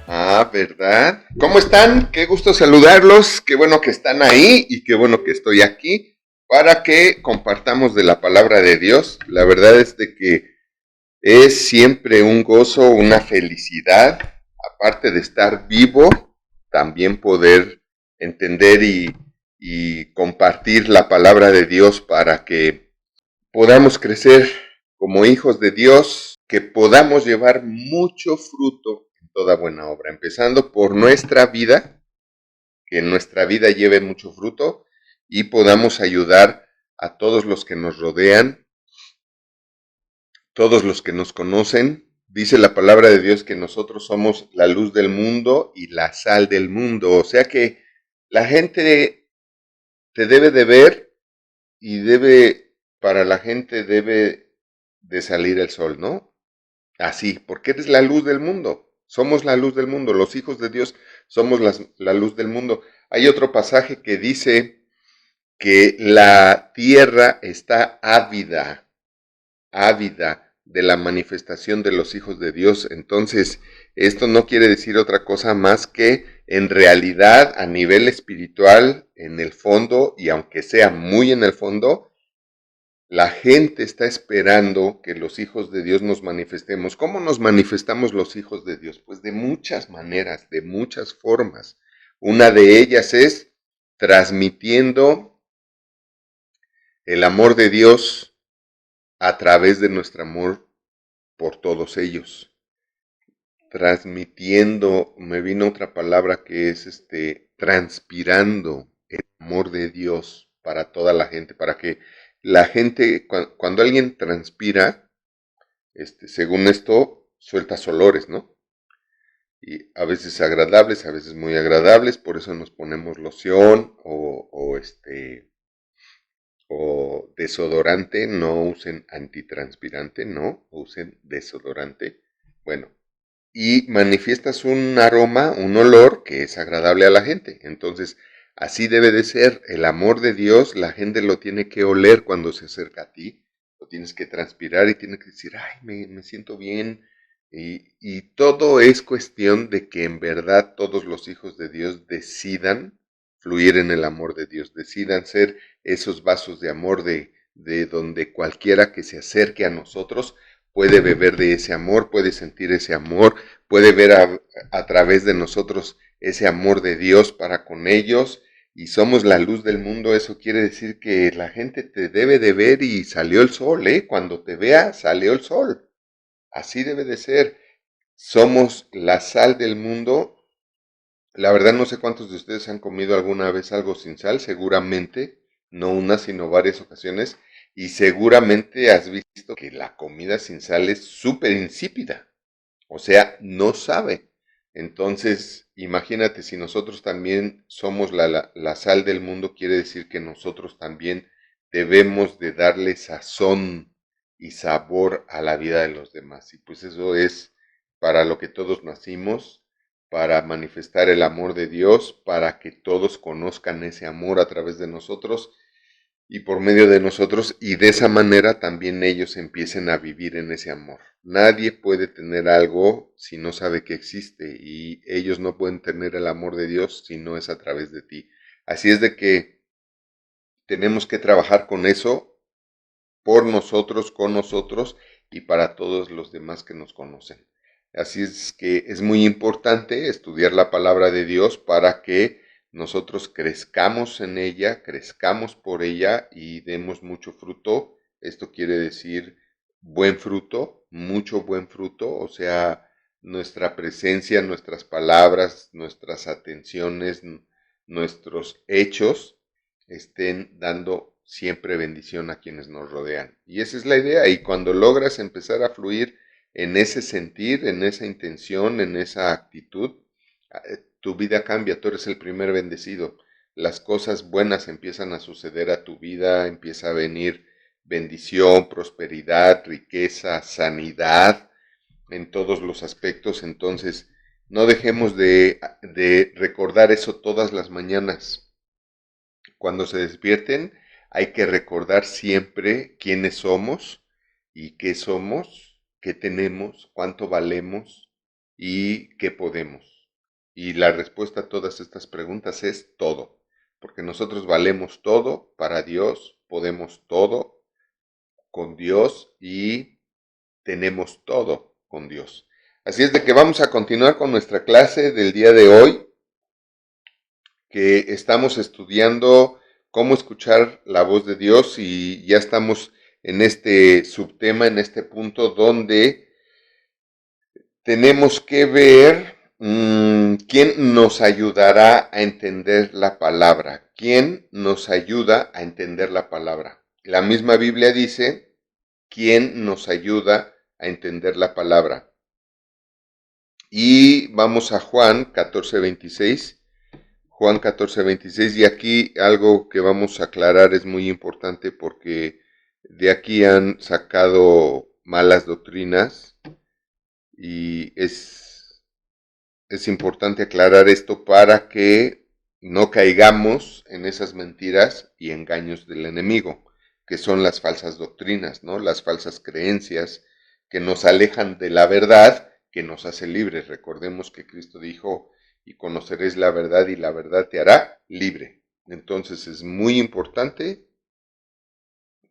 Ah, ¿verdad? ¿Cómo están? Qué gusto saludarlos, qué bueno que están ahí y qué bueno que estoy aquí para que compartamos de la palabra de Dios. La verdad es de que es siempre un gozo, una felicidad, aparte de estar vivo, también poder entender y compartir la palabra de Dios para que podamos crecer como hijos de Dios, que podamos llevar mucho fruto en toda buena obra, empezando por nuestra vida, que nuestra vida lleve mucho fruto y podamos ayudar a todos los que nos rodean, todos los que nos conocen. Dice la palabra de Dios que nosotros somos la luz del mundo y la sal del mundo, o sea que la gente te debe de ver y para la gente debe de salir el sol, ¿no? Así, porque eres la luz del mundo. Somos la luz del mundo. Los hijos de Dios somos la luz del mundo. Hay otro pasaje que dice que la tierra está ávida de la manifestación de los hijos de Dios. Entonces, esto no quiere decir otra cosa más que en realidad a nivel espiritual, en el fondo, y aunque sea muy en el fondo, la gente está esperando que los hijos de Dios nos manifestemos. ¿Cómo nos manifestamos los hijos de Dios? Pues de muchas maneras, de muchas formas. Una de ellas es transmitiendo el amor de Dios a través de nuestro amor por todos ellos. Transmitiendo, me vino otra palabra que es transpirando el amor de Dios para toda la gente, para que la gente, cuando alguien transpira, según esto, sueltas olores, ¿no? Y a veces agradables, a veces muy agradables, por eso nos ponemos loción o desodorante, no usen antitranspirante, no, usen desodorante. Bueno, y manifiestas un aroma, un olor que es agradable a la gente. Entonces, así debe de ser. El amor de Dios, la gente lo tiene que oler cuando se acerca a ti. Lo tienes que transpirar y tienes que decir, ay, me siento bien. Y todo es cuestión de que en verdad todos los hijos de Dios decidan fluir en el amor de Dios, decidan ser esos vasos de amor de donde cualquiera que se acerque a nosotros puede beber de ese amor, puede sentir ese amor, puede ver a través de nosotros ese amor de Dios para con ellos y somos la luz del mundo. Eso quiere decir que la gente te debe de ver y salió el sol, ¿eh? Cuando te vea, salió el sol. Así debe de ser. Somos la sal del mundo. La verdad no sé cuántos de ustedes han comido alguna vez algo sin sal, seguramente, no una, sino varias ocasiones, y seguramente has visto que la comida sin sal es súper insípida. O sea, no sabe. Entonces, imagínate, si nosotros también somos la sal del mundo, quiere decir que nosotros también debemos de darle sazón y sabor a la vida de los demás. Y pues eso es para lo que todos nacimos, para manifestar el amor de Dios, para que todos conozcan ese amor a través de nosotros y por medio de nosotros y de esa manera también ellos empiecen a vivir en ese amor. Nadie puede tener algo si no sabe que existe y ellos no pueden tener el amor de Dios si no es a través de ti. Así es de que tenemos que trabajar con eso por nosotros, con nosotros y para todos los demás que nos conocen. Así es que es muy importante estudiar la palabra de Dios para que nosotros crezcamos en ella, crezcamos por ella y demos mucho fruto. Esto quiere decir buen fruto, mucho buen fruto, o sea, nuestra presencia, nuestras palabras, nuestras atenciones, nuestros hechos estén dando siempre bendición a quienes nos rodean. Y esa es la idea. Y cuando logras empezar a fluir en ese sentir, en esa intención, en esa actitud, tu vida cambia, tú eres el primer bendecido. Las cosas buenas empiezan a suceder a tu vida, empieza a venir bendición, prosperidad, riqueza, sanidad en todos los aspectos. Entonces, no dejemos de recordar eso todas las mañanas. Cuando se despierten, hay que recordar siempre quiénes somos y qué somos, qué tenemos, cuánto valemos y qué podemos. Y la respuesta a todas estas preguntas es todo, porque nosotros valemos todo para Dios, podemos todo con Dios y tenemos todo con Dios. Así es de que vamos a continuar con nuestra clase del día de hoy, que estamos estudiando cómo escuchar la voz de Dios y ya estamos en este subtema, en este punto donde tenemos que ver quién nos ayudará a entender la palabra, quién nos ayuda a entender la palabra. La misma Biblia dice, ¿quién nos ayuda a entender la palabra? Y vamos a Juan 14:26. Juan 14:26, y aquí algo que vamos a aclarar es muy importante porque de aquí han sacado malas doctrinas y es importante aclarar esto para que no caigamos en esas mentiras y engaños del enemigo, que son las falsas doctrinas, ¿no? Las falsas creencias que nos alejan de la verdad, que nos hace libres. Recordemos que Cristo dijo, y conoceréis la verdad y la verdad te hará libre. Entonces es muy importante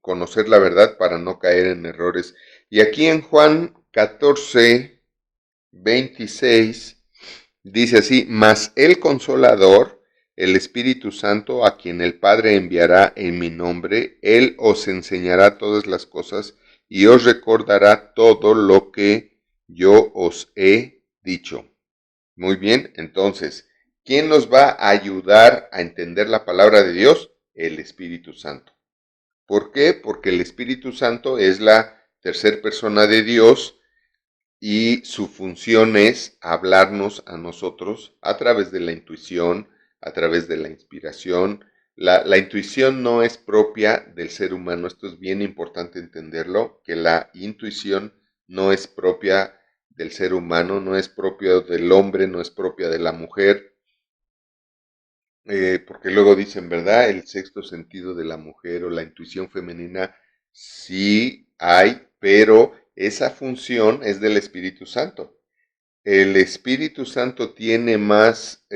conocer la verdad para no caer en errores. Y aquí en Juan 14:26 dice así, mas el Consolador, el Espíritu Santo, a quien el Padre enviará en mi nombre, Él os enseñará todas las cosas y os recordará todo lo que yo os he dicho. Muy bien, entonces, ¿quién nos va a ayudar a entender la palabra de Dios? El Espíritu Santo. ¿Por qué? Porque el Espíritu Santo es la tercera persona de Dios y su función es hablarnos a nosotros a través de la intuición, a través de la inspiración. La intuición no es propia del ser humano, esto es bien importante entenderlo, que la intuición no es propia del ser humano, no es propia del hombre, no es propia de la mujer, porque luego dicen, ¿verdad? El sexto sentido de la mujer o la intuición femenina, sí hay, pero esa función es del Espíritu Santo. El Espíritu Santo tiene más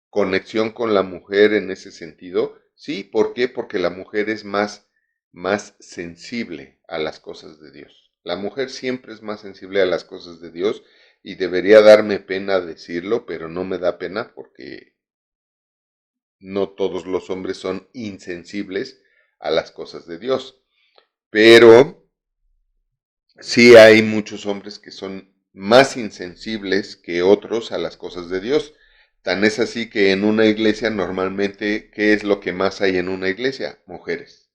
conexión con la mujer en ese sentido. Sí, ¿por qué? Porque la mujer es más sensible a las cosas de Dios. La mujer siempre es más sensible a las cosas de Dios y debería darme pena decirlo, pero no me da pena porque no todos los hombres son insensibles a las cosas de Dios. Pero sí hay muchos hombres que son más insensibles que otros a las cosas de Dios. Tan es así que en una iglesia normalmente, ¿qué es lo que más hay en una iglesia? Mujeres.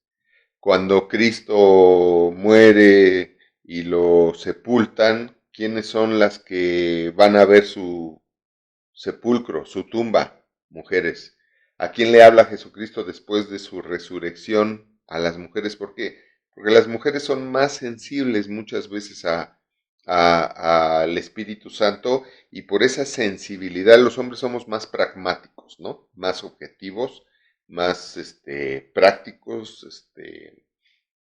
Cuando Cristo muere y lo sepultan, ¿quiénes son las que van a ver su sepulcro, su tumba? Mujeres. ¿A quién le habla Jesucristo después de su resurrección? A las mujeres. ¿Por qué? Porque las mujeres son más sensibles muchas veces al Espíritu Santo y por esa sensibilidad los hombres somos más pragmáticos, ¿no? Más objetivos, más prácticos,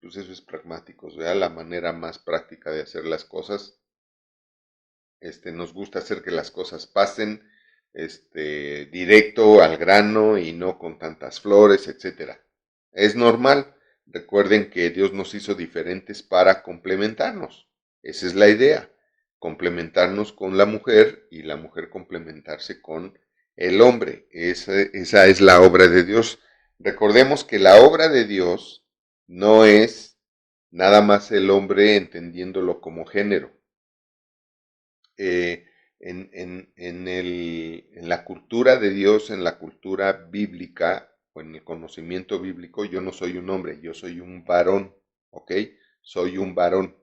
pues eso es pragmáticos, ¿verdad? La manera más práctica de hacer las cosas. Nos gusta hacer que las cosas pasen, directo al grano y no con tantas flores, etcétera. Es normal. Recuerden que Dios nos hizo diferentes para complementarnos. Esa es la idea. Complementarnos con la mujer y la mujer complementarse con el hombre. Esa es la obra de Dios. Recordemos que la obra de Dios no es nada más el hombre entendiéndolo como género. eh, en la cultura de Dios, en la cultura bíblica o en el conocimiento bíblico, yo no soy un hombre, yo soy un varón, ¿ok? Soy un varón.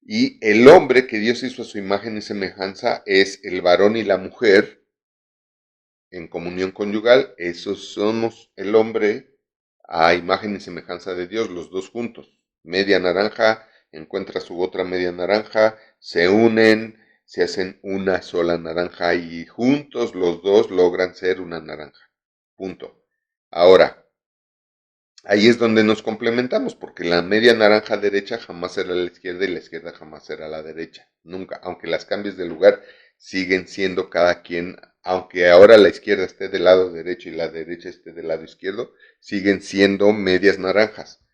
Y el hombre que Dios hizo a su imagen y semejanza es el varón y la mujer en comunión conyugal. Esos somos el hombre a imagen y semejanza de Dios, los dos juntos. Media naranja encuentra su otra media naranja, se unen, se hacen una sola naranja y juntos los dos logran ser una naranja. Punto. Ahora, Ahí es donde nos complementamos, porque la media naranja derecha jamás será la izquierda y la izquierda jamás será la derecha. Nunca, aunque las cambies de lugar, siguen siendo cada quien, aunque ahora la izquierda esté del lado derecho y la derecha esté del lado izquierdo, siguen siendo medias naranjas.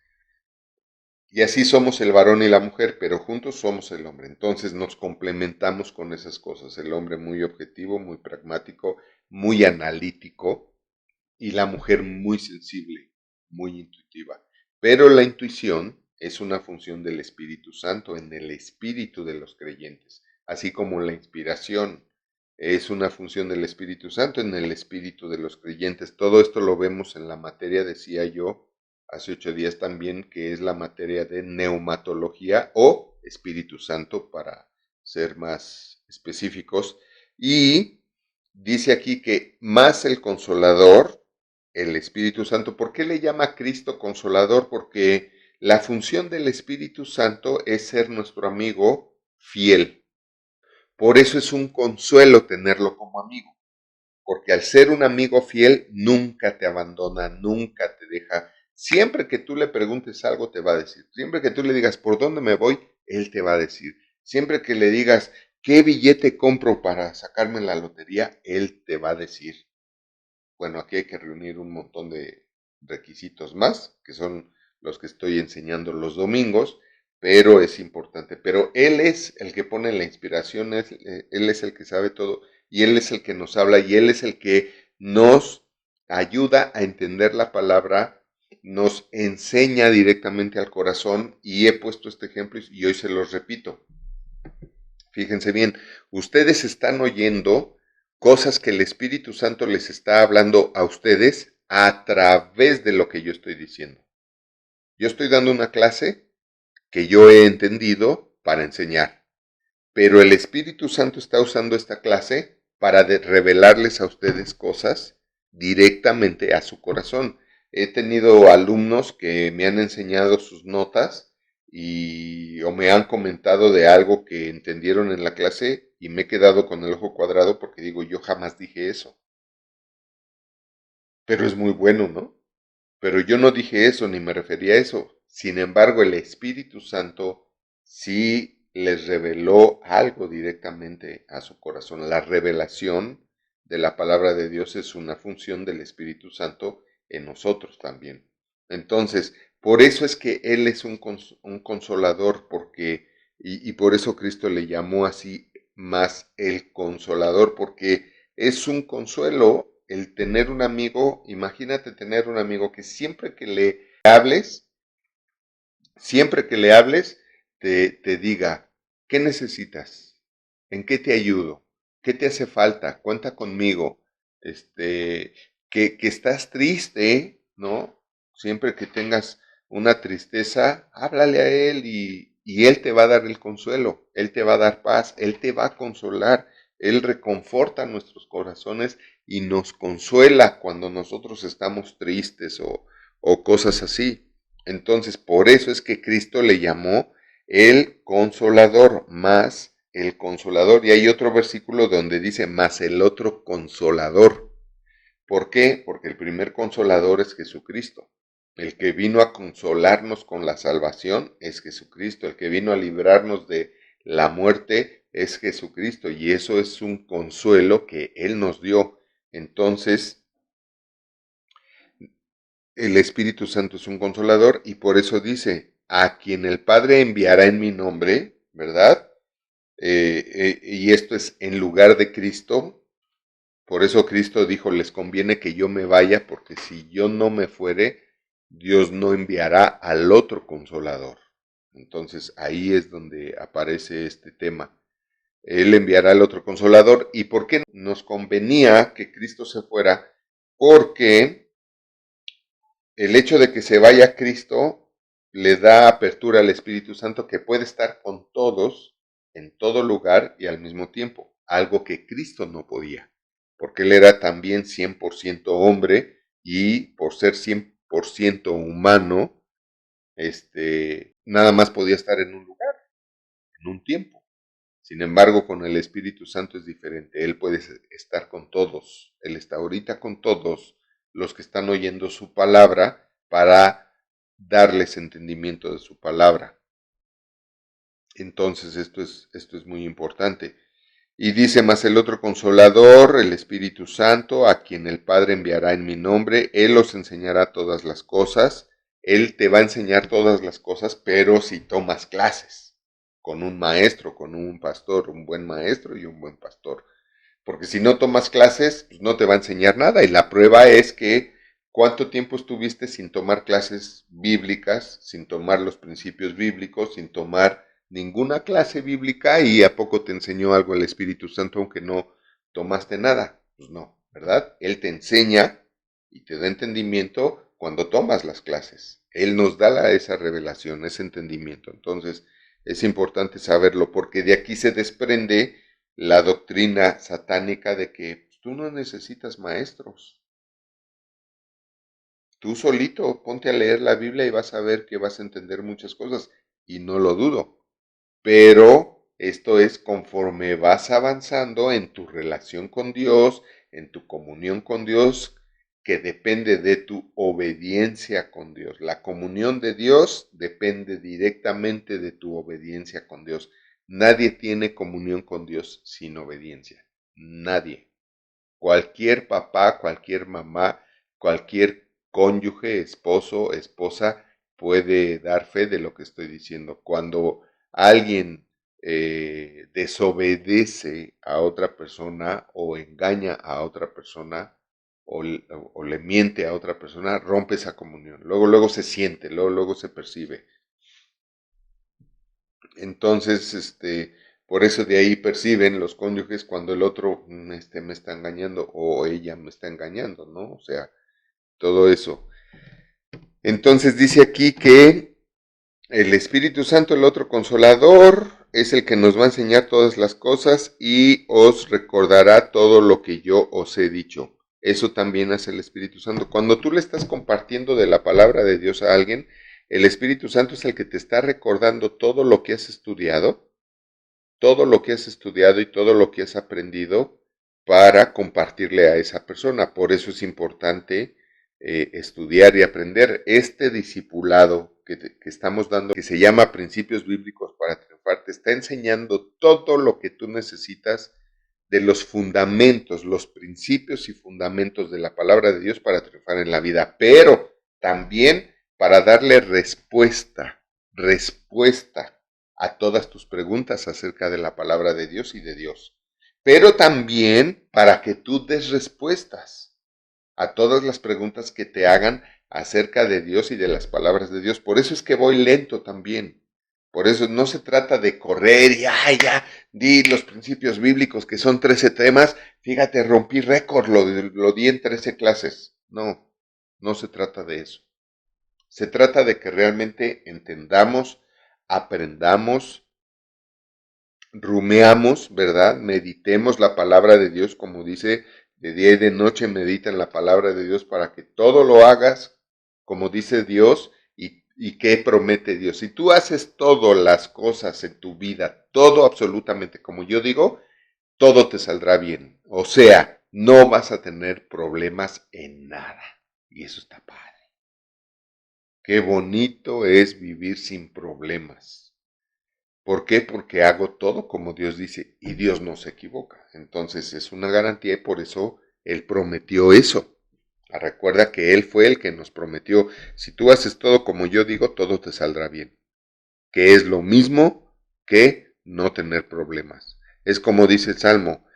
Y así somos el varón y la mujer, pero juntos somos el hombre. Entonces nos complementamos con esas cosas. El hombre muy objetivo, muy pragmático, muy analítico, y la mujer muy sensible, muy intuitiva. Pero la intuición es una función del Espíritu Santo en el espíritu de los creyentes, así como la inspiración es una función del Espíritu Santo en el espíritu de los creyentes. Todo esto lo vemos en la materia, decía yo hace 8 días también, que es la materia de neumatología o Espíritu Santo para ser más específicos. Y dice aquí que más el consolador, el Espíritu Santo. ¿Por qué le llama Cristo Consolador? Porque la función del Espíritu Santo es ser nuestro amigo fiel. Por eso es un consuelo tenerlo como amigo. Porque al ser un amigo fiel, nunca te abandona, nunca te deja. Siempre que tú le preguntes algo, te va a decir. Siempre que tú le digas, ¿por dónde me voy? Él te va a decir. Siempre que le digas, ¿qué billete compro para sacarme la lotería? Él te va a decir. Bueno, aquí hay que reunir un montón de requisitos más, que son los que estoy enseñando los domingos, pero es importante. Pero Él es el que pone la inspiración, Él es el que sabe todo, y Él es el que nos habla, y Él es el que nos ayuda a entender la palabra, nos enseña directamente al corazón, y he puesto este ejemplo y hoy se los repito. Fíjense bien, ustedes están oyendo cosas que el Espíritu Santo les está hablando a ustedes a través de lo que yo estoy diciendo. Yo estoy dando una clase que yo he entendido para enseñar, pero el Espíritu Santo está usando esta clase para revelarles a ustedes cosas directamente a su corazón. He tenido alumnos que me han enseñado sus notas o me han comentado de algo que entendieron en la clase y me he quedado con el ojo cuadrado porque digo, yo jamás dije eso. Pero es muy bueno, ¿no? Pero yo no dije eso ni me refería a eso. Sin embargo, el Espíritu Santo sí les reveló algo directamente a su corazón. La revelación de la palabra de Dios es una función del Espíritu Santo en nosotros también. Entonces, por eso es que Él es un consolador, porque, y por eso Cristo le llamó así más el consolador, porque es un consuelo el tener un amigo. Imagínate tener un amigo que siempre que le hables, te diga, ¿qué necesitas? ¿En qué te ayudo? ¿Qué te hace falta? Cuenta conmigo. Que estás triste, ¿no? Siempre que tengas una tristeza, háblale a él y él te va a dar el consuelo, él te va a dar paz, él te va a consolar, él reconforta nuestros corazones y nos consuela cuando nosotros estamos tristes o cosas así. Entonces, por eso es que Cristo le llamó el consolador, más el consolador. Y hay otro versículo donde dice, más el otro consolador. ¿Por qué? Porque el primer consolador es Jesucristo. El que vino a consolarnos con la salvación es Jesucristo. El que vino a librarnos de la muerte es Jesucristo. Y eso es un consuelo que Él nos dio. Entonces, el Espíritu Santo es un consolador y por eso dice, a quien el Padre enviará en mi nombre, ¿verdad? Y esto es en lugar de Cristo. Por eso Cristo dijo, les conviene que yo me vaya, porque si yo no me fuere, Dios no enviará al otro consolador. Entonces ahí es donde aparece este tema. Él enviará al otro consolador. ¿Y por qué nos convenía que Cristo se fuera? Porque el hecho de que se vaya Cristo le da apertura al Espíritu Santo, que puede estar con todos en todo lugar y al mismo tiempo, algo que Cristo no podía, porque Él era también 100% hombre y por ser 100% humano, nada más podía estar en un lugar, en un tiempo. Sin embargo, con el Espíritu Santo es diferente. Él puede estar con todos. Él está ahorita con todos los que están oyendo su palabra para darles entendimiento de su palabra. Entonces esto es muy importante. Y dice, más el otro Consolador, el Espíritu Santo, a quien el Padre enviará en mi nombre, Él os enseñará todas las cosas. Él te va a enseñar todas las cosas, pero si tomas clases con un maestro, con un pastor, un buen maestro y un buen pastor. Porque si no tomas clases, pues no te va a enseñar nada. Y la prueba es que ¿cuánto tiempo estuviste sin tomar clases bíblicas, sin tomar los principios bíblicos, sin tomar ninguna clase bíblica y a poco te enseñó algo el Espíritu Santo aunque no tomaste nada? Pues no, ¿verdad? Él te enseña y te da entendimiento cuando tomas las clases. Él nos da esa revelación, ese entendimiento. Entonces es importante saberlo porque de aquí se desprende la doctrina satánica de que tú no necesitas maestros. Tú solito ponte a leer la Biblia y vas a ver que vas a entender muchas cosas, y no lo dudo. Pero esto es conforme vas avanzando en tu relación con Dios, en tu comunión con Dios, que depende de tu obediencia con Dios. La comunión de Dios depende directamente de tu obediencia con Dios. Nadie tiene comunión con Dios sin obediencia. Nadie. Cualquier papá, cualquier mamá, cualquier cónyuge, esposo, esposa puede dar fe de lo que estoy diciendo. Cuando alguien desobedece a otra persona o engaña a otra persona o le miente a otra persona, rompe esa comunión. Luego se siente, luego se percibe. Entonces, por eso de ahí perciben los cónyuges cuando el otro me está engañando o ella me está engañando, ¿no? O sea, todo eso. Entonces dice aquí que el Espíritu Santo, el otro Consolador, es el que nos va a enseñar todas las cosas y os recordará todo lo que yo os he dicho. Eso también hace el Espíritu Santo. Cuando tú le estás compartiendo de la palabra de Dios a alguien, el Espíritu Santo es el que te está recordando todo lo que has estudiado y todo lo que has aprendido para compartirle a esa persona. Por eso es importante estudiar y aprender. Este discipulado que estamos dando, que se llama Principios Bíblicos para Triunfar, te está enseñando todo lo que tú necesitas de los fundamentos, los principios y fundamentos de la palabra de Dios para triunfar en la vida, pero también para darle respuesta a todas tus preguntas acerca de la palabra de Dios y de Dios, pero también para que tú des respuestas a todas las preguntas que te hagan acerca de Dios y de las palabras de Dios. Por eso es que voy lento también. Por eso no se trata de correr y ya, di los principios bíblicos que son 13 temas. Fíjate, rompí récord, lo di en 13 clases. No se trata de eso. Se trata de que realmente entendamos, aprendamos, rumeamos, ¿verdad? Meditemos la palabra de Dios, como dice, de día y de noche medita en la palabra de Dios para que todo lo hagas como dice Dios y qué promete Dios. Si tú haces todas las cosas en tu vida, todo absolutamente como yo digo, todo te saldrá bien. O sea, no vas a tener problemas en nada. Y eso está padre. Qué bonito es vivir sin problemas. ¿Por qué? Porque hago todo como Dios dice y Dios no se equivoca. Entonces es una garantía y por eso Él prometió eso. Recuerda que Él fue el que nos prometió, si tú haces todo como yo digo, todo te saldrá bien. Que es lo mismo que no tener problemas. Es como dice el Salmo,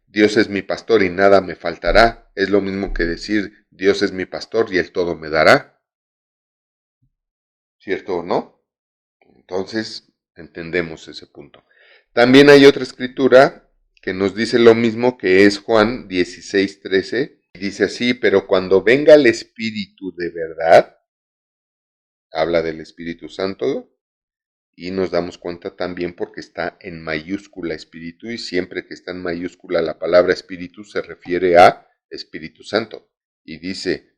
Dios es mi pastor y nada me faltará. Es lo mismo que decir, Dios es mi pastor y Él todo me dará. ¿Cierto o no? Entonces, entendemos ese punto. También hay otra escritura que nos dice lo mismo, que es Juan 16:13. Dice así, pero cuando venga el Espíritu de verdad, habla del Espíritu Santo, y nos damos cuenta también porque está en mayúscula Espíritu, y siempre que está en mayúscula la palabra Espíritu se refiere a Espíritu Santo. Y dice,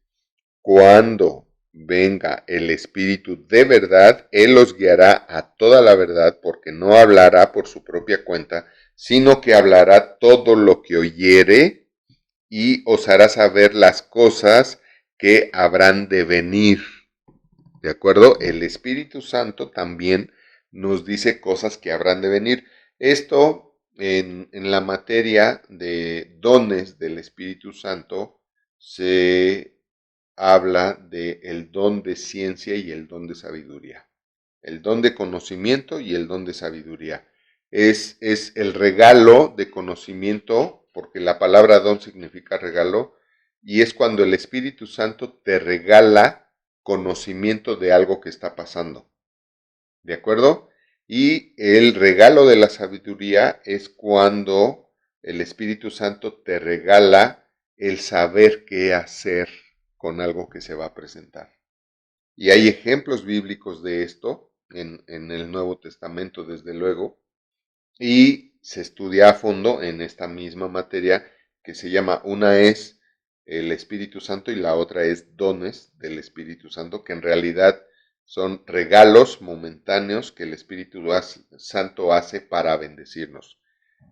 cuando venga el Espíritu de verdad, Él os guiará a toda la verdad, porque no hablará por su propia cuenta, sino que hablará todo lo que oyere y os hará saber las cosas que habrán de venir. ¿De acuerdo? El Espíritu Santo también nos dice cosas que habrán de venir. Esto en la materia de dones del Espíritu Santo se habla del don de ciencia y el don de sabiduría. El don de conocimiento y el don de sabiduría. Es el regalo de conocimiento, porque la palabra don significa regalo, y es cuando el Espíritu Santo te regala conocimiento de algo que está pasando. ¿De acuerdo? Y el regalo de la sabiduría es cuando el Espíritu Santo te regala el saber qué hacer con algo que se va a presentar. Y hay ejemplos bíblicos de esto en el Nuevo Testamento, desde luego, y se estudia a fondo en esta misma materia que se llama, una es el Espíritu Santo y la otra es dones del Espíritu Santo, que en realidad son regalos momentáneos que el Espíritu Santo hace para bendecirnos.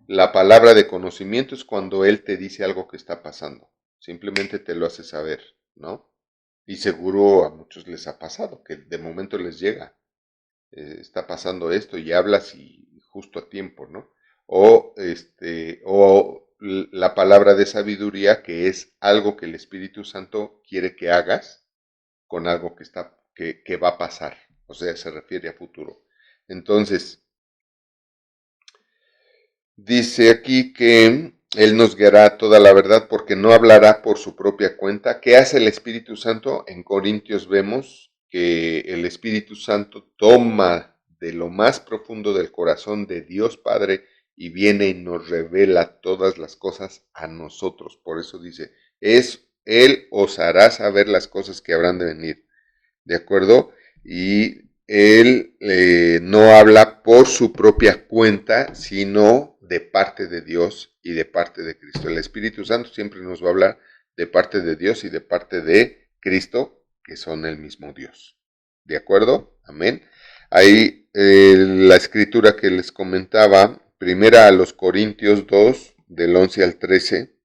La palabra de conocimiento es cuando Él te dice algo que está pasando, simplemente te lo hace saber, ¿no? Y seguro a muchos les ha pasado, que de momento les llega, está pasando esto y hablas y justo a tiempo, ¿no? O la palabra de sabiduría, que es algo que el Espíritu Santo quiere que hagas con algo que va a pasar, o sea, se refiere a futuro. Entonces, dice aquí que Él nos guiará toda la verdad porque no hablará por su propia cuenta. ¿Qué hace el Espíritu Santo? En Corintios vemos que el Espíritu Santo toma de lo más profundo del corazón de Dios Padre y viene y nos revela todas las cosas a nosotros. Por eso dice, Él os hará saber las cosas que habrán de venir. ¿De acuerdo? Y Él no habla por su propia cuenta, sino de parte de Dios y de parte de Cristo. El Espíritu Santo siempre nos va a hablar de parte de Dios y de parte de Cristo, que son el mismo Dios. ¿De acuerdo? Amén. Ahí la escritura que les comentaba, primera a los Corintios 2, del 11 al 13.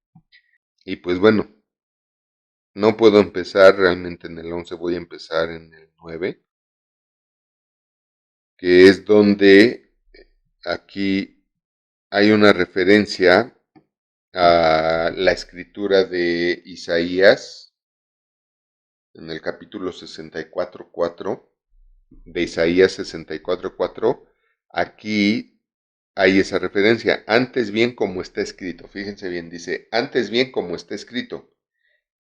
Y pues bueno, no puedo empezar realmente en el 11, voy a empezar en el 9, que es donde aquí hay una referencia a la escritura de Isaías, en el capítulo 64:4, de Isaías 64:4, aquí hay esa referencia, antes bien como está escrito, fíjense bien, dice, antes bien como está escrito,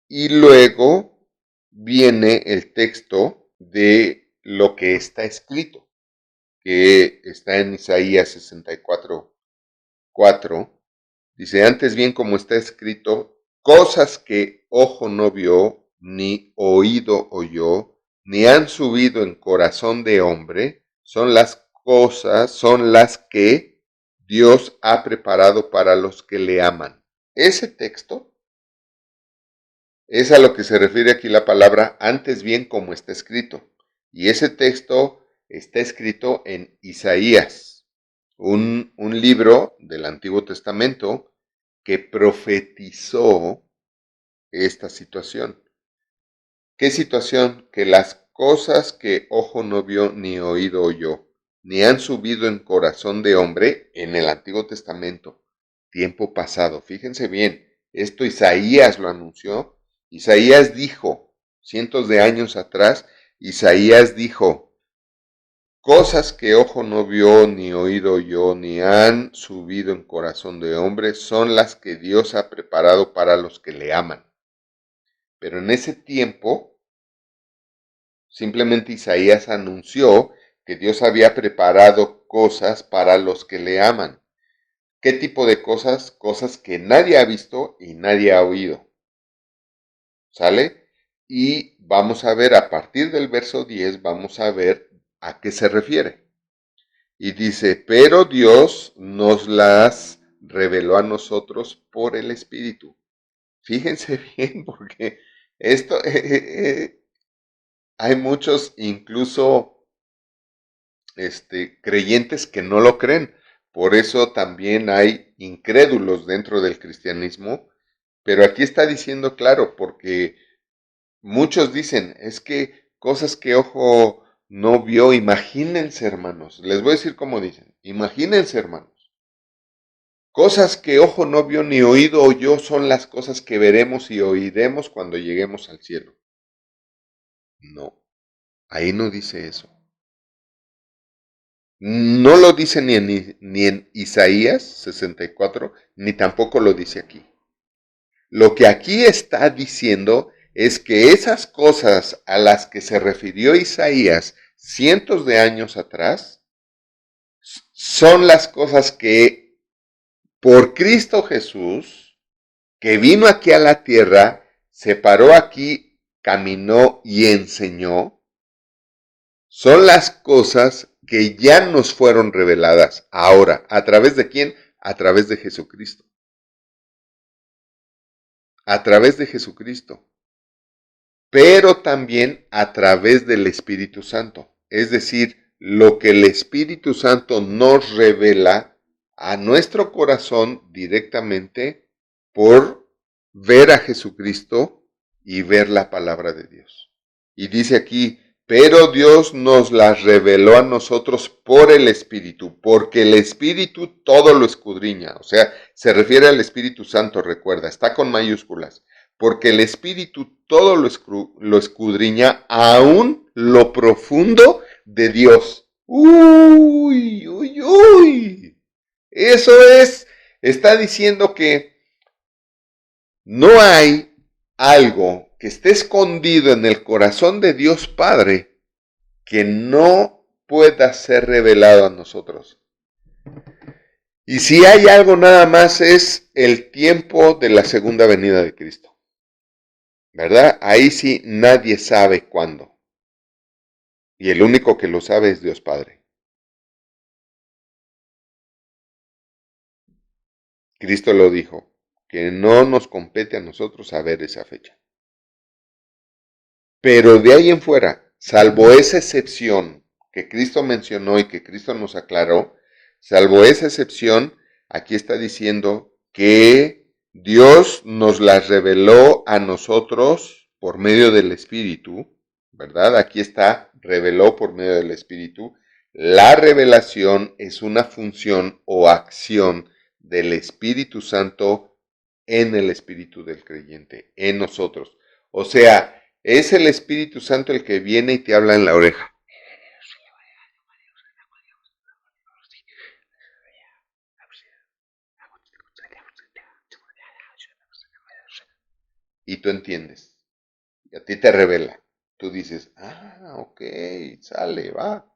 y luego viene el texto de lo que está escrito, que está en Isaías 64:4, dice, antes bien como está escrito, cosas que ojo no vio, ni oído oyó, ni han subido en corazón de hombre, son las cosas, son las que Dios ha preparado para los que le aman. Ese texto es a lo que se refiere aquí la palabra antes bien como está escrito. Y ese texto está escrito en Isaías, un libro del Antiguo Testamento que profetizó esta situación. ¿Qué situación? Que las cosas que ojo no vio ni oído oyó, ni han subido en corazón de hombre en el Antiguo Testamento, tiempo pasado. Fíjense bien, esto Isaías lo anunció. Isaías dijo, cientos de años atrás, Isaías dijo, cosas que ojo no vio, ni oído oyó, ni han subido en corazón de hombre, son las que Dios ha preparado para los que le aman. Pero en ese tiempo, simplemente Isaías anunció que Dios había preparado cosas para los que le aman. ¿Qué tipo de cosas? Cosas que nadie ha visto y nadie ha oído. ¿Sale? Y vamos a ver, a partir del verso 10, vamos a ver a qué se refiere. Y dice, pero Dios nos las reveló a nosotros por el Espíritu. Fíjense bien, porque esto, hay muchos incluso creyentes que no lo creen. Por eso también hay incrédulos dentro del cristianismo. Pero aquí está diciendo claro, porque muchos dicen, es que, cosas que ojo no vio. Imagínense, hermanos. Les voy a decir cómo dicen. Imagínense, hermanos. Cosas que ojo no vio ni oído oyó son las cosas que veremos y oiremos cuando lleguemos al cielo. No, ahí no dice eso. No lo dice ni en Isaías 64, ni tampoco lo dice aquí. Lo que aquí está diciendo es que esas cosas a las que se refirió Isaías cientos de años atrás son las cosas que por Cristo Jesús, que vino aquí a la tierra, se paró aquí, caminó y enseñó, son las cosas que ya nos fueron reveladas ahora. ¿A través de quién? A través de Jesucristo. A través de Jesucristo. Pero también a través del Espíritu Santo. Es decir, lo que el Espíritu Santo nos revela a nuestro corazón directamente por ver a Jesucristo y ver la palabra de Dios. Y dice aquí, pero Dios nos las reveló a nosotros por el Espíritu, porque el Espíritu todo lo escudriña. O sea, se refiere al Espíritu Santo, recuerda, está con mayúsculas. Porque el Espíritu todo lo escudriña, aún lo profundo de Dios. Uy, uy, uy. Eso está diciendo que no hay algo que esté escondido en el corazón de Dios Padre que no pueda ser revelado a nosotros. Y si hay algo nada más es el tiempo de la segunda venida de Cristo. ¿Verdad? Ahí sí nadie sabe cuándo. Y el único que lo sabe es Dios Padre. Cristo lo dijo, que no nos compete a nosotros saber esa fecha. Pero de ahí en fuera, salvo esa excepción que Cristo mencionó y que Cristo nos aclaró, salvo esa excepción, aquí está diciendo que Dios nos las reveló a nosotros por medio del Espíritu, ¿verdad? Aquí está, reveló por medio del Espíritu. La revelación es una función o acción del Espíritu Santo en el espíritu del creyente, en nosotros. O sea, es el Espíritu Santo el que viene y te habla en la oreja. Y tú entiendes. Y a ti te revela. Tú dices, ok, sale, va.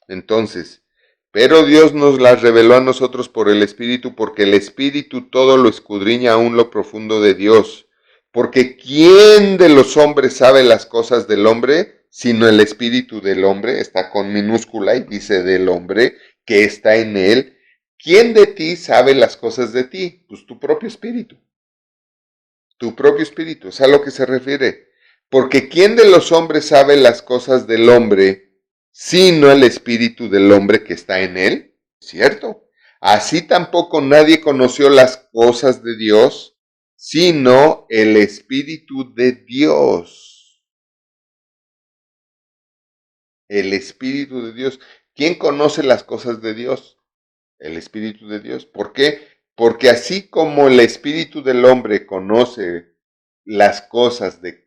Entonces, pero Dios nos las reveló a nosotros por el Espíritu, porque el Espíritu todo lo escudriña aún lo profundo de Dios. Porque ¿quién de los hombres sabe las cosas del hombre? Sino el Espíritu del hombre, está con minúscula y dice del hombre que está en él. ¿Quién de ti sabe las cosas de ti? Pues tu propio Espíritu. Tu propio Espíritu, es a lo que se refiere. Porque ¿quién de los hombres sabe las cosas del hombre sino el Espíritu del hombre que está en él? ¿Cierto? Así tampoco nadie conoció las cosas de Dios sino el Espíritu de Dios. El Espíritu de Dios. ¿Quién conoce las cosas de Dios? El Espíritu de Dios. ¿Por qué? Porque así como el Espíritu del hombre conoce las cosas de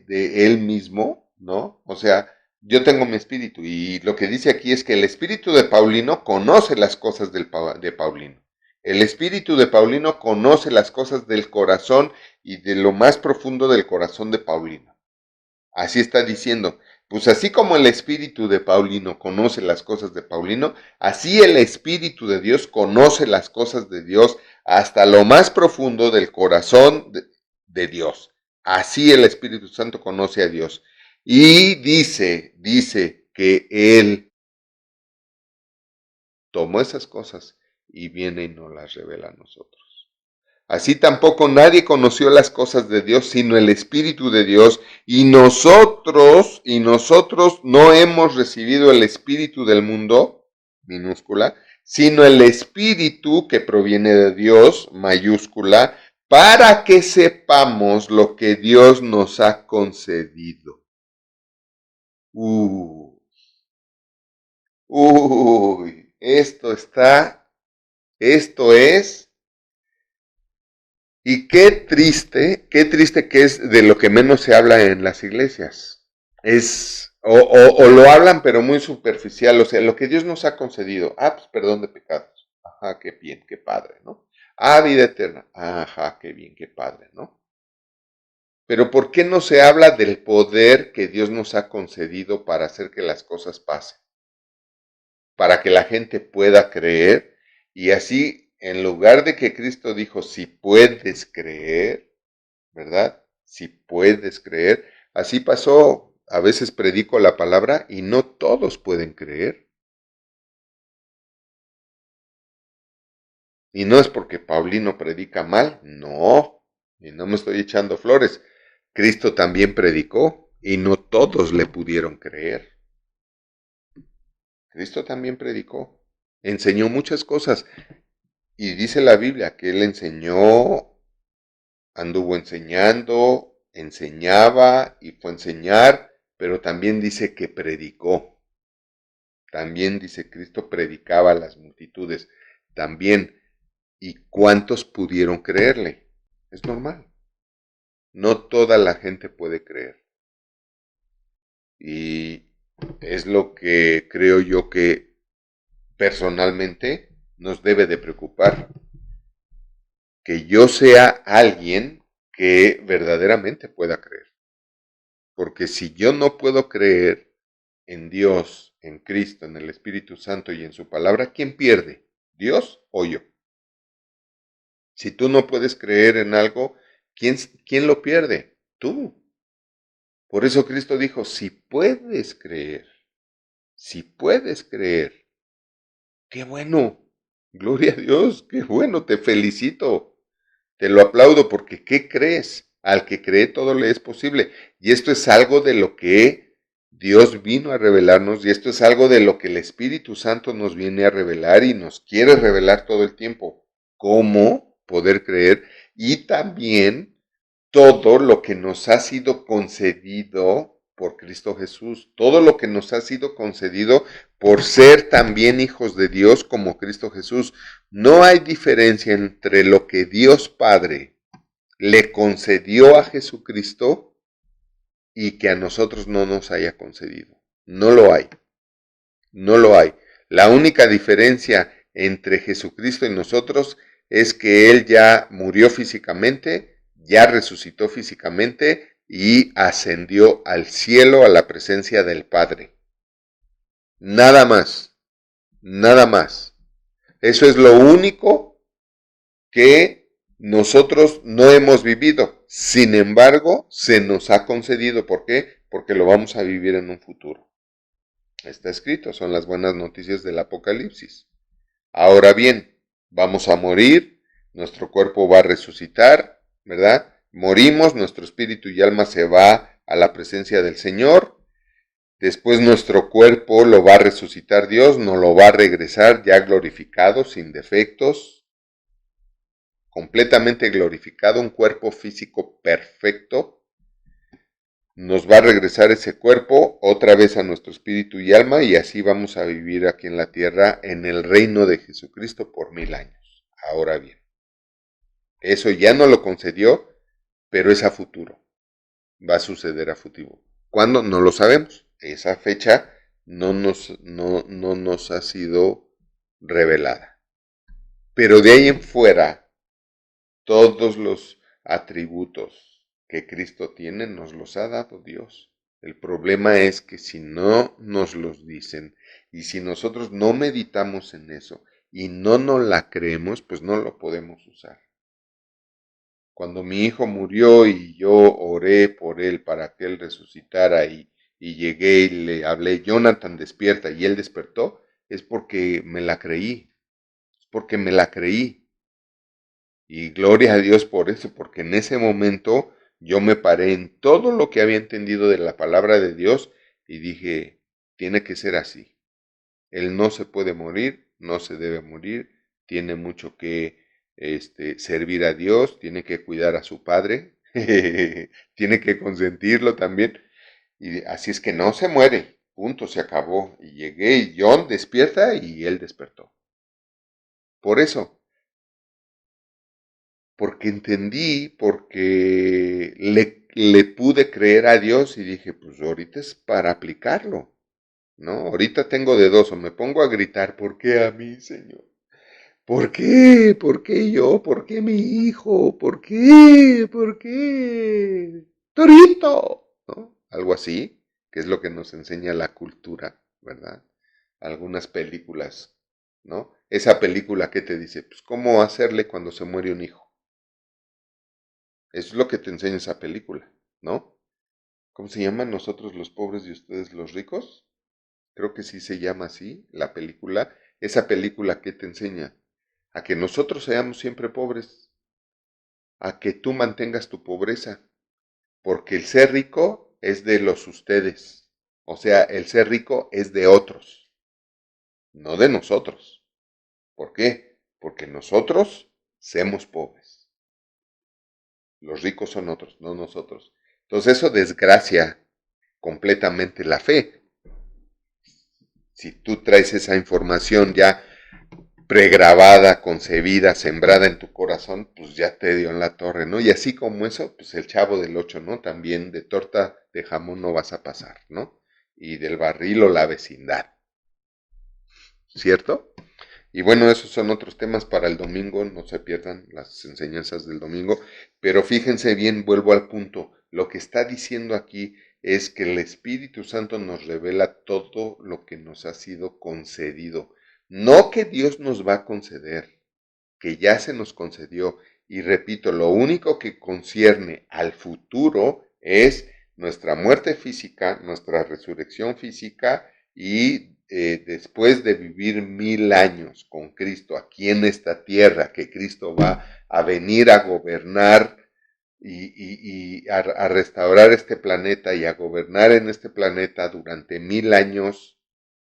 él mismo, ¿no? O sea, yo tengo mi espíritu y lo que dice aquí es que el espíritu de Paulino conoce las cosas de Paulino. El espíritu de Paulino conoce las cosas del corazón y de lo más profundo del corazón de Paulino. Así está diciendo, pues así como el espíritu de Paulino conoce las cosas de Paulino, así el Espíritu de Dios conoce las cosas de Dios hasta lo más profundo del corazón de Dios. Así el Espíritu Santo conoce a Dios. Y dice que Él tomó esas cosas y viene y nos las revela a nosotros. Así tampoco nadie conoció las cosas de Dios, sino el Espíritu de Dios, y nosotros no hemos recibido el Espíritu del mundo, minúscula, sino el Espíritu que proviene de Dios, mayúscula, para que sepamos lo que Dios nos ha concedido. Uy, uy, esto es, y qué triste que es de lo que menos se habla en las iglesias. O lo hablan pero muy superficial, o sea, lo que Dios nos ha concedido. Ah, pues perdón de pecados. Ajá, qué bien, qué padre, ¿no? Ah, vida eterna. Ajá, qué bien, qué padre, ¿no? Pero ¿por qué no se habla del poder que Dios nos ha concedido para hacer que las cosas pasen? Para que la gente pueda creer y así, en lugar de que Cristo dijo, si puedes creer, ¿verdad? Si puedes creer, así pasó. A veces predico la palabra y no todos pueden creer. Y no es porque Paulino predica mal, no. Y no me estoy echando flores. Cristo también predicó y no todos le pudieron creer. Cristo también predicó. Enseñó muchas cosas. Y dice la Biblia que él enseñó, anduvo enseñando, enseñaba y fue a enseñar, pero también dice que predicó. También dice Cristo predicaba a las multitudes. También. ¿Y cuántos pudieron creerle? Es normal. No toda la gente puede creer. Y es lo que creo yo que personalmente nos debe de preocupar. Que yo sea alguien que verdaderamente pueda creer. Porque si yo no puedo creer en Dios, en Cristo, en el Espíritu Santo y en su palabra, ¿quién pierde? ¿Dios o yo? Si tú no puedes creer en algo, ¿quién lo pierde? Tú. Por eso Cristo dijo, si puedes creer, qué bueno, gloria a Dios, qué bueno, te felicito, te lo aplaudo porque ¿qué crees? Al que cree todo le es posible. Y esto es algo de lo que Dios vino a revelarnos y esto es algo de lo que el Espíritu Santo nos viene a revelar y nos quiere revelar todo el tiempo. ¿Cómo poder creer? Y también todo lo que nos ha sido concedido por Cristo Jesús, todo lo que nos ha sido concedido por ser también hijos de Dios como Cristo Jesús. No hay diferencia entre lo que Dios Padre le concedió a Jesucristo y que a nosotros no nos haya concedido. No lo hay, no lo hay. La única diferencia entre Jesucristo y nosotros es que Él ya murió físicamente, ya resucitó físicamente y ascendió al cielo a la presencia del Padre. Nada más, nada más. Eso es lo único que nosotros no hemos vivido. Sin embargo, se nos ha concedido. ¿Por qué? Porque lo vamos a vivir en un futuro. Está escrito, son las buenas noticias del Apocalipsis. Ahora bien, vamos a morir, nuestro cuerpo va a resucitar, ¿verdad? Morimos, nuestro espíritu y alma se va a la presencia del Señor. Después nuestro cuerpo lo va a resucitar Dios, nos lo va a regresar ya glorificado, sin defectos, completamente glorificado, un cuerpo físico perfecto. Nos va a regresar ese cuerpo otra vez a nuestro espíritu y alma y así vamos a vivir aquí en la tierra en el reino de Jesucristo por 1000 años. Ahora bien, eso ya no lo concedió, pero es a futuro. Va a suceder a futuro. ¿Cuándo? No lo sabemos. Esa fecha no nos ha sido revelada. Pero de ahí en fuera, todos los atributos que Cristo tiene nos los ha dado Dios. El problema es que si no nos los dicen y si nosotros no meditamos en eso y no nos la creemos, pues no lo podemos usar. Cuando mi hijo murió y yo oré por él para que él resucitara y llegué y le hablé, Jonathan despierta y él despertó, es porque me la creí, es porque me la creí. Y gloria a Dios por eso, porque en ese momento yo me paré en todo lo que había entendido de la palabra de Dios y dije, tiene que ser así. Él no se puede morir, no se debe morir, tiene mucho que servir a Dios, tiene que cuidar a su padre, tiene que consentirlo también. Y así es que no se muere, punto, se acabó. Y llegué y John despierta y él despertó. Por eso, porque entendí, porque le pude creer a Dios y dije, pues ahorita es para aplicarlo, ¿no? Ahorita tengo de dos, o me pongo a gritar, ¿por qué a mí, Señor? ¿Por qué? ¿Por qué yo? ¿Por qué mi hijo? ¿Por qué? ¿Por qué? Torito, ¿no? Algo así, que es lo que nos enseña la cultura, ¿verdad? Algunas películas, ¿no? Esa película que te dice, pues, ¿cómo hacerle cuando se muere un hijo? Eso es lo que te enseña esa película, ¿no? ¿Cómo se llama? ¿Nosotros los pobres y ustedes los ricos? Creo que sí se llama así, la película. Esa película que te enseña a que nosotros seamos siempre pobres, a que tú mantengas tu pobreza, porque el ser rico es de los ustedes. O sea, el ser rico es de otros, no de nosotros. ¿Por qué? Porque nosotros somos pobres. Los ricos son otros, no nosotros. Entonces eso desgracia completamente la fe. Si tú traes esa información ya pregrabada, concebida, sembrada en tu corazón, pues ya te dio en la torre, ¿no? Y así como eso, pues el Chavo del Ocho, ¿no? También de torta de jamón no vas a pasar, ¿no? Y del barril o la vecindad, ¿cierto? Y bueno, esos son otros temas para el domingo, no se pierdan las enseñanzas del domingo, pero fíjense bien, vuelvo al punto, lo que está diciendo aquí es que el Espíritu Santo nos revela todo lo que nos ha sido concedido, no que Dios nos va a conceder, que ya se nos concedió, y repito, lo único que concierne al futuro es nuestra muerte física, nuestra resurrección física y después de vivir 1000 años con Cristo aquí en esta tierra, que Cristo va a venir a gobernar y a restaurar este planeta y a gobernar en este planeta durante 1000 años,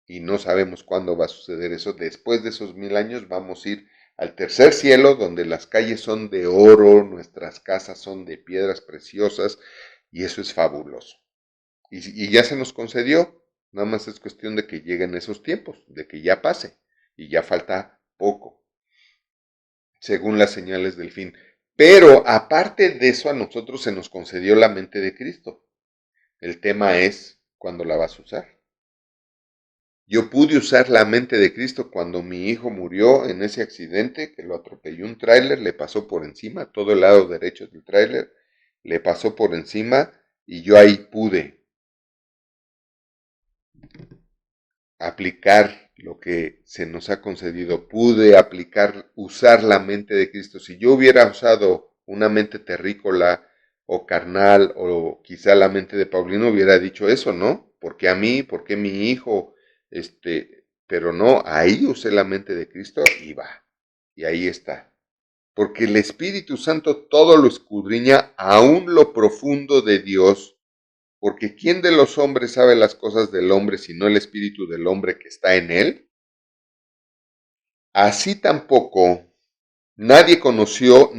y no sabemos cuándo va a suceder eso. Después de esos 1000 años vamos a ir al tercer cielo, donde las calles son de oro, nuestras casas son de piedras preciosas, y eso es fabuloso. Y ya se nos concedió, nada más es cuestión de que lleguen esos tiempos, de que ya pase, y ya falta poco, según las señales del fin. Pero aparte de eso, a nosotros se nos concedió la mente de Cristo. El tema es cuándo la vas a usar. Yo pude usar la mente de Cristo cuando mi hijo murió en ese accidente que lo atropelló un tráiler, le pasó por encima, todo el lado derecho del tráiler, le pasó por encima y yo ahí pude aplicar lo que se nos ha concedido, pude aplicar, usar la mente de Cristo. Si yo hubiera usado una mente terrícola o carnal o quizá la mente de Paulino hubiera dicho eso, ¿no? ¿Por qué a mí? ¿Por qué mi hijo? Pero no, ahí usé la mente de Cristo y va. Y ahí está. Porque el Espíritu Santo todo lo escudriña, aún lo profundo de Dios, porque ¿quién de los hombres sabe las cosas del hombre sino el espíritu del hombre que está en él? Así tampoco nadie conoció,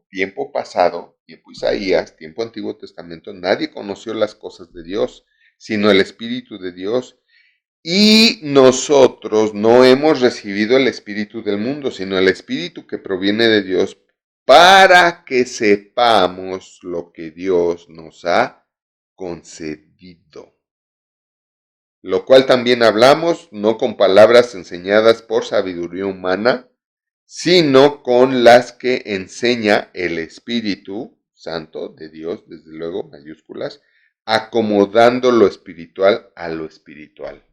tiempo pasado, tiempo Isaías, tiempo Antiguo Testamento, nadie conoció las cosas de Dios, sino el Espíritu de Dios. Y nosotros no hemos recibido el Espíritu del mundo, sino el Espíritu que proviene de Dios, para que sepamos lo que Dios nos ha concedido. Lo cual también hablamos, no con palabras enseñadas por sabiduría humana, sino con las que enseña el Espíritu Santo de Dios, desde luego, mayúsculas, acomodando lo espiritual a lo espiritual.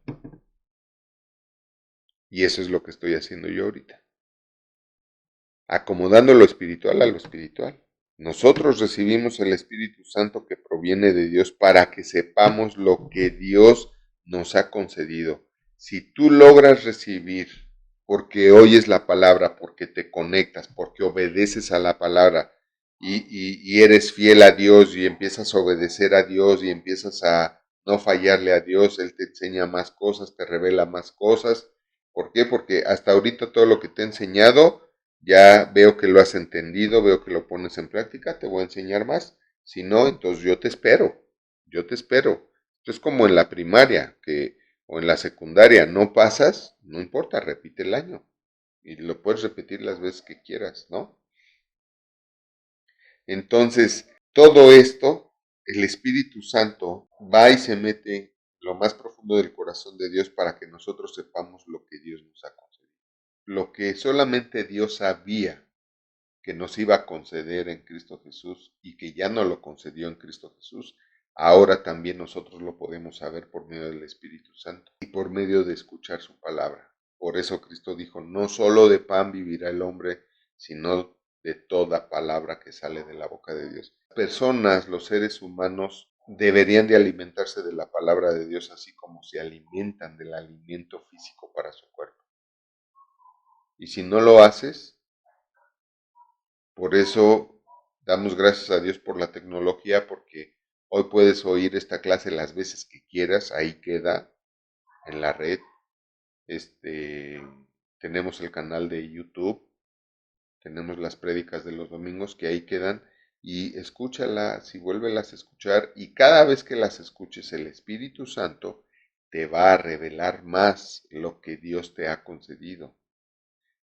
Y eso es lo que estoy haciendo yo ahorita. Acomodando lo espiritual a lo espiritual. Nosotros recibimos el Espíritu Santo que proviene de Dios para que sepamos lo que Dios nos ha concedido. Si tú logras recibir, porque oyes la palabra, porque te conectas, porque obedeces a la palabra y eres fiel a Dios y empiezas a obedecer a Dios y empiezas a no fallarle a Dios, Él te enseña más cosas, te revela más cosas. ¿Por qué? Porque hasta ahorita todo lo que te he enseñado, ya veo que lo has entendido, veo que lo pones en práctica, te voy a enseñar más. Si no, entonces yo te espero. yo te espero. Esto es como en la primaria o en la secundaria, no pasas, no importa, repite el año. Y lo puedes repetir las veces que quieras, ¿no? Entonces, todo esto, el Espíritu Santo va y se mete en lo más profundo del corazón de Dios para que nosotros sepamos lo que Dios nos ha concedido. Lo que solamente Dios sabía que nos iba a conceder en Cristo Jesús y que ya no lo concedió en Cristo Jesús, ahora también nosotros lo podemos saber por medio del Espíritu Santo y por medio de escuchar su palabra. Por eso Cristo dijo, no solo de pan vivirá el hombre, sino de toda palabra que sale de la boca de Dios. Las personas, los seres humanos, deberían de alimentarse de la palabra de Dios así como se alimentan del alimento físico para su cuerpo. Y si no lo haces, por eso damos gracias a Dios por la tecnología, porque hoy puedes oír esta clase las veces que quieras, ahí queda en la red. Tenemos el canal de YouTube, tenemos las prédicas de los domingos que ahí quedan y escúchalas y vuélvelas a escuchar y cada vez que las escuches el Espíritu Santo te va a revelar más lo que Dios te ha concedido.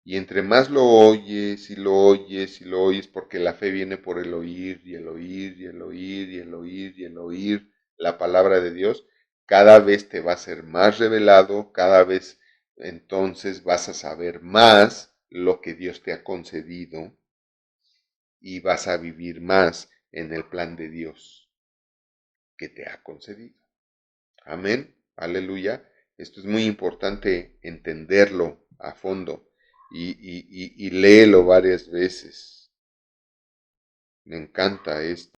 Y entre más lo oyes y lo oyes y lo oyes, porque la fe viene por el oír y el oír y el oír y el oír y el oír la palabra de Dios, cada vez te va a ser más revelado, cada vez entonces vas a saber más lo que Dios te ha concedido y vas a vivir más en el plan de Dios que te ha concedido. Amén, aleluya. Esto es muy importante entenderlo a fondo y léelo varias veces. Me encanta esto.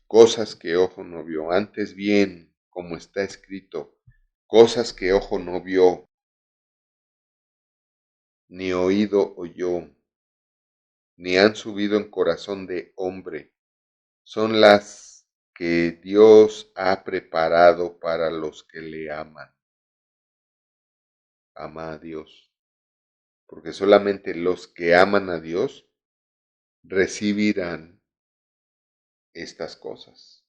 Cosas que ojo no vio, antes bien, como está escrito, cosas que ojo no vio, ni oído oyó, ni han subido en corazón de hombre, son las que Dios ha preparado para los que le aman. Ama a Dios. Porque solamente los que aman a Dios recibirán estas cosas.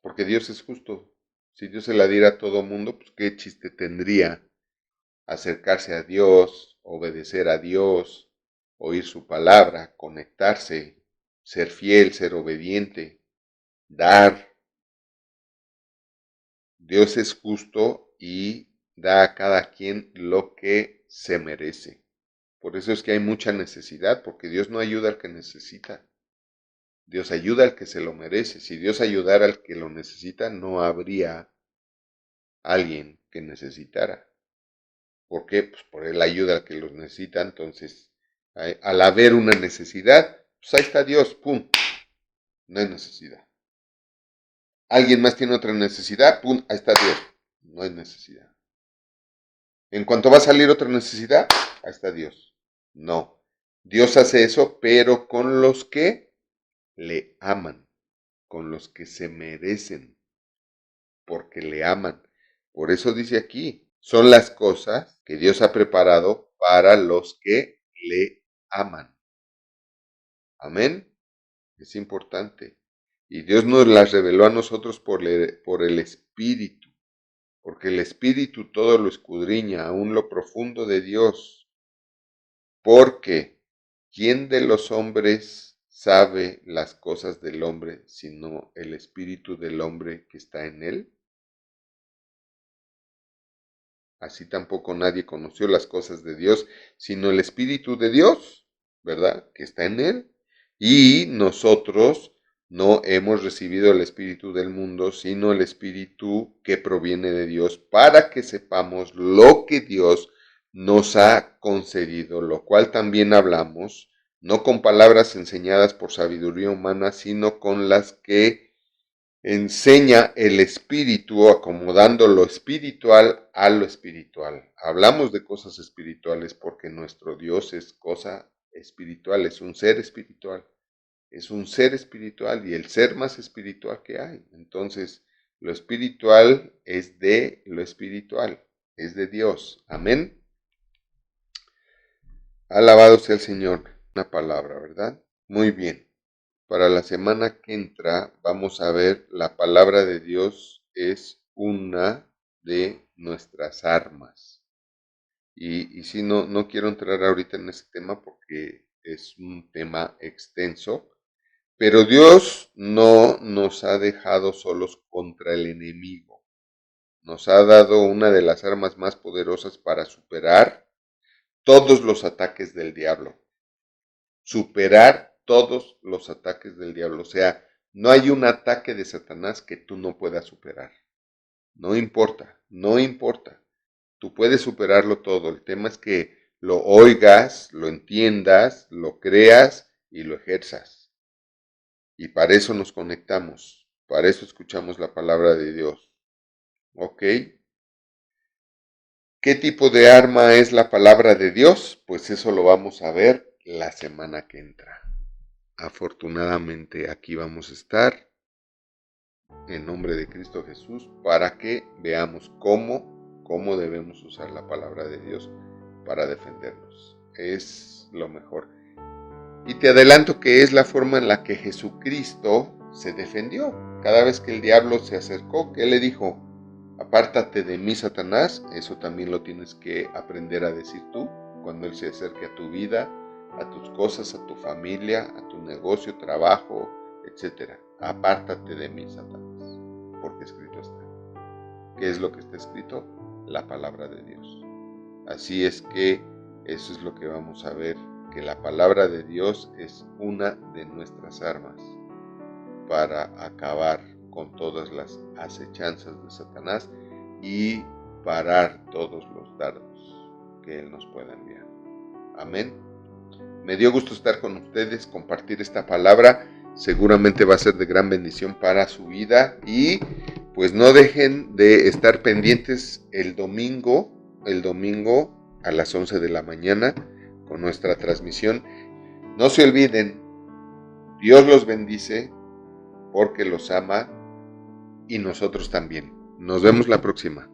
Porque Dios es justo. Si Dios se la diera a todo mundo, pues qué chiste tendría acercarse a Dios, obedecer a Dios, oír su palabra, conectarse, ser fiel, ser obediente, dar. Dios es justo y da a cada quien lo que se merece. Por eso es que hay mucha necesidad, porque Dios no ayuda al que necesita. Dios ayuda al que se lo merece. Si Dios ayudara al que lo necesita, no habría alguien que necesitara. ¿Por qué? Pues por él ayuda al que los necesita. Entonces, al haber una necesidad, pues ahí está Dios, ¡pum! No hay necesidad. ¿Alguien más tiene otra necesidad? ¡Pum! Ahí está Dios. No hay necesidad. En cuanto va a salir otra necesidad, ahí está Dios. No. Dios hace eso, pero con los que le aman, con los que se merecen, porque le aman. Por eso dice aquí, son las cosas que Dios ha preparado para los que le aman. Amén. Es importante. Y Dios nos las reveló a nosotros por el Espíritu, porque el Espíritu todo lo escudriña, aún lo profundo de Dios. Porque, ¿quién de los hombres sabe las cosas del hombre sino el Espíritu del hombre que está en él? Así tampoco nadie conoció las cosas de Dios, sino el Espíritu de Dios, ¿verdad? Que está en él. Y nosotros no hemos recibido el Espíritu del mundo, sino el Espíritu que proviene de Dios, para que sepamos lo que Dios nos ha concedido, lo cual también hablamos, no con palabras enseñadas por sabiduría humana, sino con las que enseña el espíritu, acomodando lo espiritual a lo espiritual. Hablamos de cosas espirituales porque nuestro Dios es cosa espiritual, es un ser espiritual. Es un ser espiritual y el ser más espiritual que hay. Entonces, lo espiritual es de lo espiritual, es de Dios. Amén. Alabado sea el Señor. Una palabra, ¿verdad? Muy bien. Para la semana que entra vamos a ver la palabra de Dios es una de nuestras armas. Y sí, no quiero entrar ahorita en ese tema porque es un tema extenso, pero Dios no nos ha dejado solos contra el enemigo. Nos ha dado una de las armas más poderosas para superar todos los ataques del diablo. Superar todos los ataques del diablo. O sea, no hay un ataque de Satanás que tú no puedas superar. No importa, no importa. Tú puedes superarlo todo. El tema es que lo oigas, lo entiendas, lo creas y lo ejerzas. Y para eso nos conectamos. Para eso escuchamos la palabra de Dios. ¿Ok? ¿Qué tipo de arma es la palabra de Dios? Pues eso lo vamos a ver la semana que entra. Afortunadamente aquí vamos a estar en nombre de Cristo Jesús para que veamos cómo debemos usar la palabra de Dios para defendernos. Es lo mejor. Y te adelanto que es la forma en la que Jesucristo se defendió. Cada vez que el diablo se acercó, ¿qué le dijo? Apártate de mí, Satanás. Eso también lo tienes que aprender a decir tú cuando él se acerque a tu vida, a tus cosas, a tu familia, a tu negocio, trabajo, etc. Apártate de mí, Satanás, porque escrito está. ¿Qué es lo que está escrito? La palabra de Dios. Así es que eso es lo que vamos a ver, que la palabra de Dios es una de nuestras armas para acabar con todas las acechanzas de Satanás y parar todos los dardos que él nos pueda enviar. Amén. Me dio gusto estar con ustedes, compartir esta palabra. Seguramente va a ser de gran bendición para su vida y pues no dejen de estar pendientes el domingo a las 11 de la mañana con nuestra transmisión. No se olviden, Dios los bendice porque los ama y nosotros también. Nos vemos la próxima.